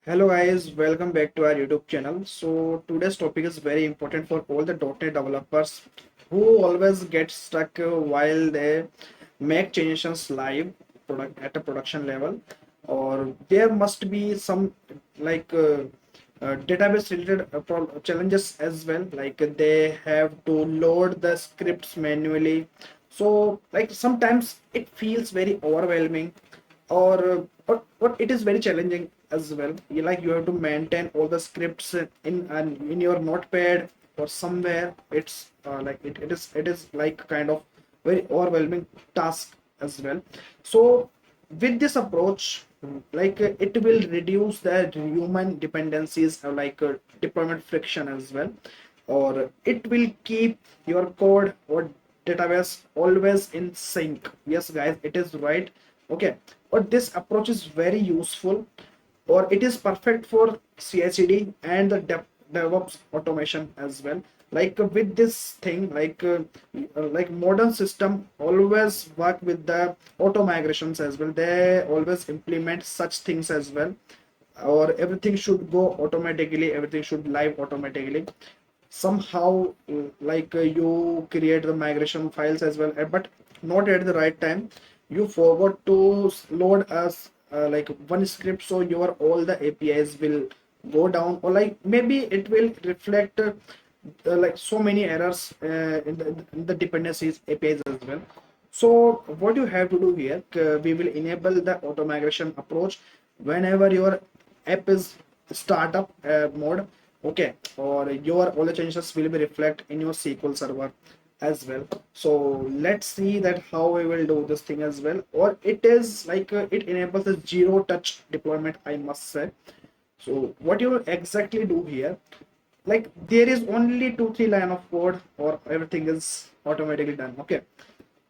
Hello guys, welcome back to our YouTube channel. So today's topic is very important for all the .NET developers who always get stuck while they make changes live product at a production level, or there must be some like database related challenges as well, like they have to load the scripts manually. So like sometimes it feels very overwhelming, or it is very challenging as well. You have to maintain all the scripts in your notepad or somewhere. It's it is like kind of very overwhelming task as well. So with this approach, it will reduce the human dependencies, deployment friction as well, or it will keep your code or database always in sync. Yes guys, it is right. Okay, but this approach is very useful, or it is perfect for CI/CD and the DevOps automation as well. With this thing, like modern system always work with the auto migrations as well. They always implement such things as well, or everything should go automatically, everything should live automatically. Somehow you create the migration files as well, but not at the right time. You forgot to load us like one script, so your all the APIs will go down, or like maybe it will reflect like so many errors in the dependencies APIs as well. So what you have to do here, we will enable the auto migration approach whenever your app is startup mode. Okay, or your all the changes will be reflect in your SQL server as well. So let's see that how we will do this thing as well. Or it is like it enables a zero touch deployment, I must say. So what you exactly do here, like there is only 2-3 line of code, or everything is automatically done. Okay,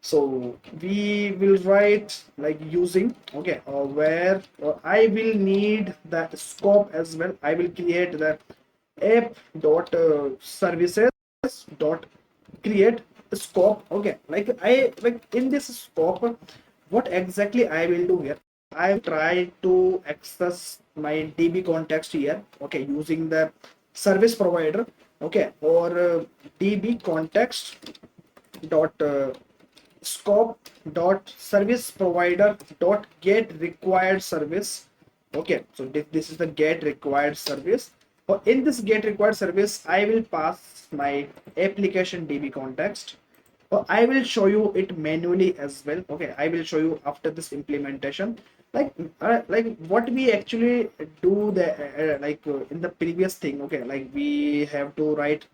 so we will write like using, okay, or where, or I will need the scope as well. I will create the app dot services dot create scope. Okay, like in this scope, what exactly I will do here, I try to access my DB context here, okay, using the service provider. Okay, or DB context dot scope dot service provider dot get required service. Okay, so this is the get required service. Or in this get required service, I will pass my application DB context, or I will show you it manually as well. Okay, I will show you after this implementation, like what we actually do the in the previous thing. Okay, like we have to write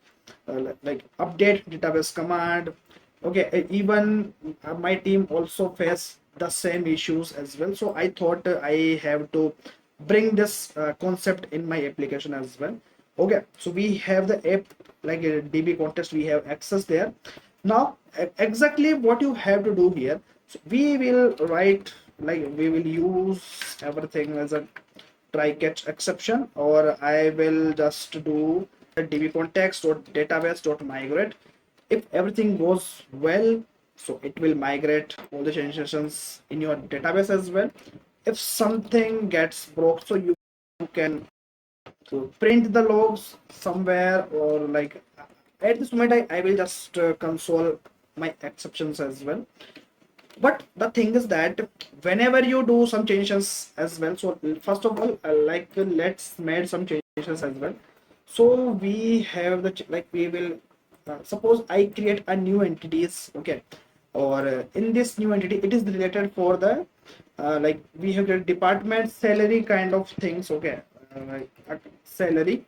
like update database command. Okay, even my team also face the same issues as well, so I thought I have to bring this concept in my application as well. Okay, so we have the app like a DB context, we have access there. Now exactly what you have to do here, so we will write, like we will use everything as a try catch exception, or I will just do a DB context or database.migrate. If everything goes well, so it will migrate all the transactions in your database as well. If something gets broke, so you can print the logs somewhere, or like at this moment I will just console my exceptions as well. But the thing is that whenever you do some changes as well, so first of all, let's make some changes as well. So we have the like we will suppose I create a new entities. Okay, or in this new entity it is related for the like we have the department salary kind of things. Okay, salary,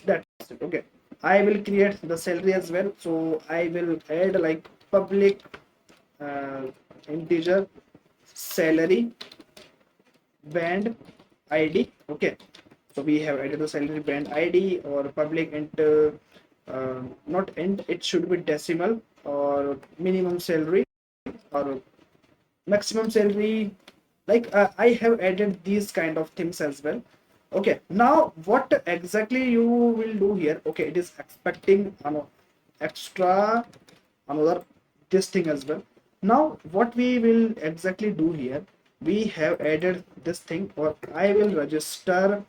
that's it. Okay, I will create the salary as well. So I will add like public uh, integer salary band id. Okay, so we have added the salary band id, or public int not int, it should be decimal, or minimum salary or maximum salary. I have added these kind of things as well. Okay, now what exactly you will do here, okay, it is expecting extra another this thing as well. Now what we will exactly do here, we have added this thing, or I will register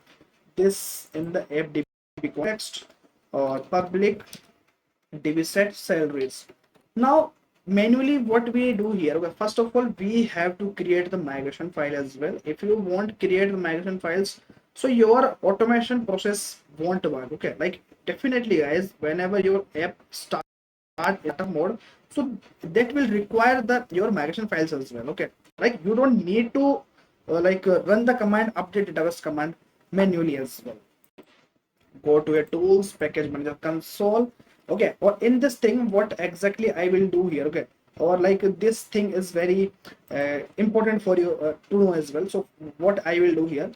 this in the app DB context, or public DB set salaries. Now manually what we do here, well, first of all we have to create the migration file as well. If you won't create the migration files, so your automation process won't work. Okay, like definitely guys, whenever your app start data mode, so that will require the your migration files as well. Okay, like you don't need to run the command update database command manually as well. Go to a tools package manager console. Okay, or in this thing what exactly I will do here. Okay, or like this thing is very important for you to know as well. So what I will do here,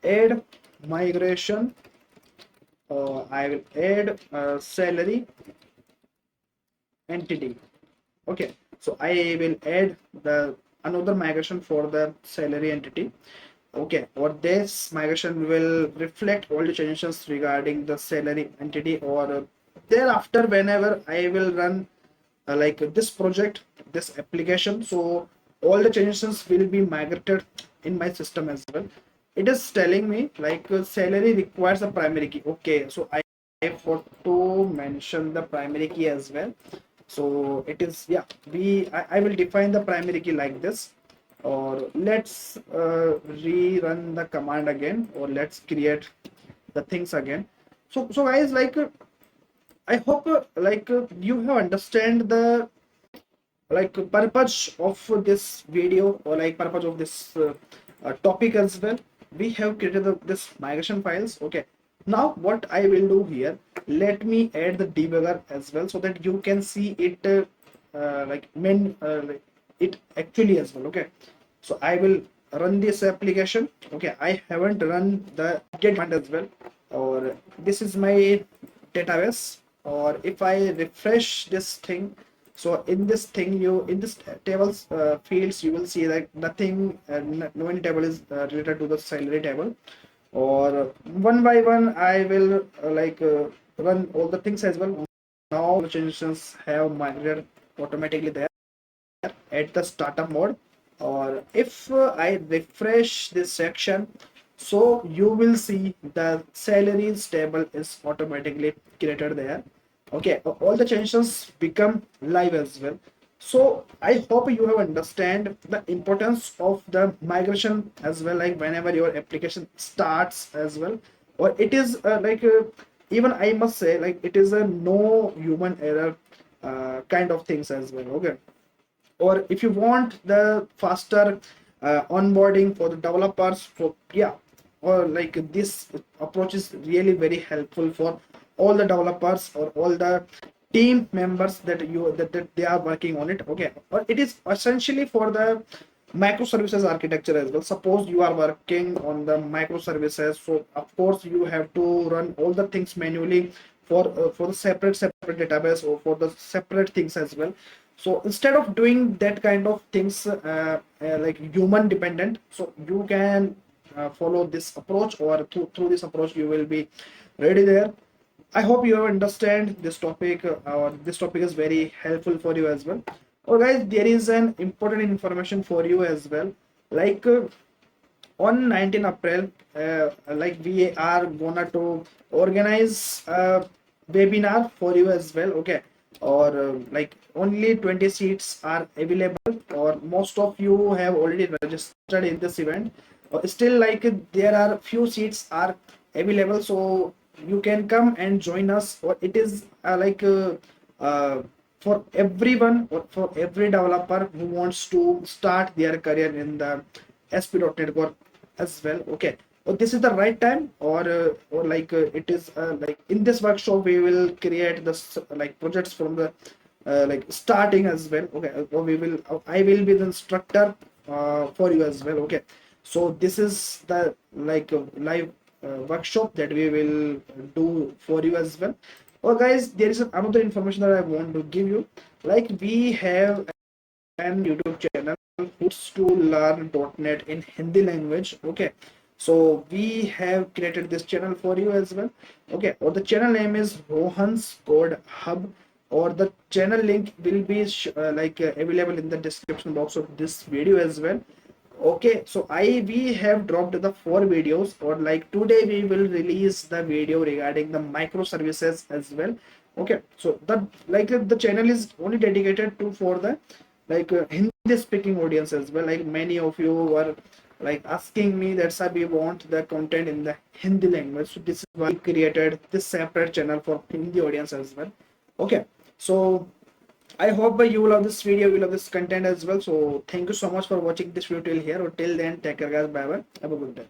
add migration, I will add salary entity. Okay, so I will add the another migration for the salary entity. Okay, or this migration will reflect all the changes regarding the salary entity, or thereafter whenever I will run this project, this application, so all the changes will be migrated in my system as well. It is telling me salary requires a primary key. Okay, so I have to mention the primary key as well. So it is, yeah, I will define the primary key like this. Or let's rerun the command again, or let's create the things again. So guys, I hope you have understand the purpose of this video, or purpose of this topic as well. We have created this migration files. Okay, now what I will do here, let me add the debugger as well, so that you can see it it actually as well. Okay, so I will run this application. Okay, I haven't run the get command as well, or this is my database. Or if I refresh this thing, so in this thing, you in this tables fields, you will see that nothing, no any table is related to the salary table. Or one by one I will run all the things as well. Now the changes have migrated automatically there at the startup mode. Or if I refresh this section, so you will see the salaries table is automatically created there. Okay, all the changes become live as well. So I hope you have understand the importance of the migration as well, like whenever your application starts as well. Or it is even I must say, like it is a no human error kind of things as well. Okay, or if you want the faster onboarding for the developers, for, yeah, or this approach is really very helpful for all the developers or all the team members that they are working on it. Okay, or it is essentially for the microservices architecture as well. Suppose you are working on the microservices, so of course you have to run all the things manually for the separate database, or for the separate things as well. So instead of doing that kind of things like human dependent, so you can follow this approach, or through this approach you will be ready there. I hope you understand this topic, or this topic is very helpful for you as well. Oh guys, there is an important information for you as well. Like on 19 April, we are gonna to organize a webinar for you as well. Okay, or only 20 seats are available, or most of you have already registered in this event. Still, there are few seats are available, so you can come and join us. Or it is for everyone, or for every developer who wants to start their career in the ASP.NET Core as well. Okay, so this is the right time, it is in this workshop we will create this projects from the starting as well. Okay, or I will be the instructor for you as well. Okay, so this is the live workshop that we will do for you as well. Oh guys, there is another information that I want to give you. Like we have an YouTube channel who's to learn .NET in Hindi language. Okay, so we have created this channel for you as well. Okay, or the channel name is Rohan's Code Hub, or the channel link will be available in the description box of this video as well. Okay, so I we have dropped the 4 videos, or like today we will release the video regarding the microservices as well. Okay, so the channel is only dedicated to for the Hindi speaking audience as well. Like many of you were like asking me, that's why we want the content in the Hindi language. So this is why we created this separate channel for Hindi audience as well. Okay, so I hope you will love this video, you will love this content as well. So thank you so much for watching this video till here, or till then, take care guys, bye bye, have a good day.